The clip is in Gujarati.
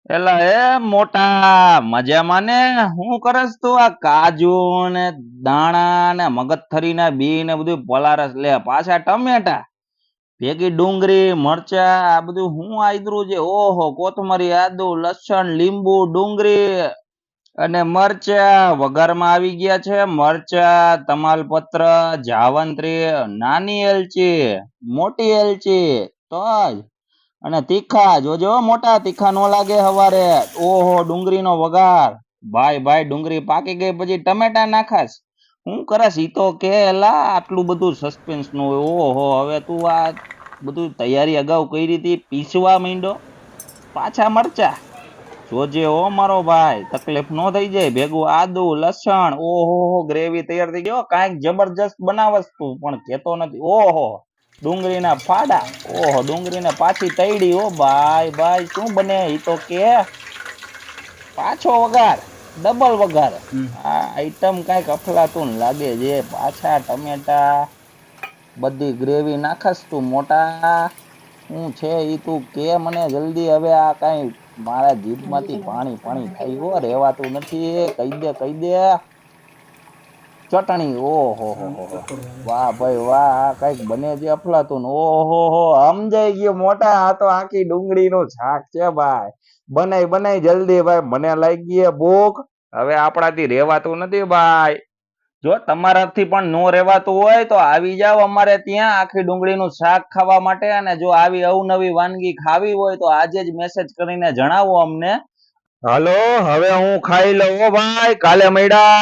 એલા એ મોટા મજામાં ને હું કરસ તું આ કાજુ ને દાણા ને મગજથરી ના બી ને બધું પલારસ લે પાછા ટમેટા ભેગી ડુંગળી મરચા આ બધું હું આદરું છે ઓહો કોથમરી આદુ લસણ લીંબુ ડુંગળી અને મરચા વઘારમાં આવી ગયા છે મરચા તમાલપત્ર જાવંત્રી નાની એલચી મોટી એલચી તજ અને તીખા જોજો મોટા તીખા નો લાગે હવારે ઓહો ડુંગળીનો વઘાર ભાઈ ભાઈ ડુંગળી પાકી ગઈ પછી ટમેટા નાખાસ હું કરસ ઈ તો કે એલા આટલું બધું સસ્પેન્સ નું ઓહો હવે તું આ બધું તૈયારી અગાઉ કરી હતી પીસવા માંડ્યો પાછા મરચા જોજે ઓ મારો ભાઈ તકલીફ નો થઈ જાય ભેગું આદુ લસણ ઓહો ગ્રેવી તૈયાર થઈ ગયો કાંઈક જબરજસ્ત બનાવસ તું પણ કેતો નથી ઓહો ડુંગળીના ફાડા ઓહો ડુંગળીને પાછી તૈડી ઓ ભાઈ ભાઈ શું બને ઈ તો કે પાછો વઘાર ડબલ વઘાર આ આઈટમ કાંઈક અફલાતું લાગે છે પાછા ટમેટા બધી ગ્રેવી નાખસ તું મોટા શું છે ઈ તું કે મને જલ્દી હવે આ કાંઈ મારા જીભમાંથી પાણી પાણી થાય હો રહેવાતું નથી કહી દે ચટણી ઓહો હો વાહ ભાઈ વાહ આ કઈક બને છે અફલાતું ઓહો હો સમજાઈ ગયો મોટા આ તો આખી ડુંગળી નું શાક છે ભાઈ બનાઈ જલ્દી ભાઈ મને લાગી ગઈ ભૂખ હવે આપણાથી રહેવાતું નથી ભાઈ જો તમારાથી પણ નો રહેવાતું હોય તો આવી જાવ અમારે ત્યાં આખી ડુંગળીનું શાક ખાવા માટે અને જો આવી અવનવી વાનગી ખાવી હોય તો આજે જ મેસેજ કરીને જણાવો અમને હાલો હવે હું ખાઈ લઉં ભાઈ કાલે મળ્યા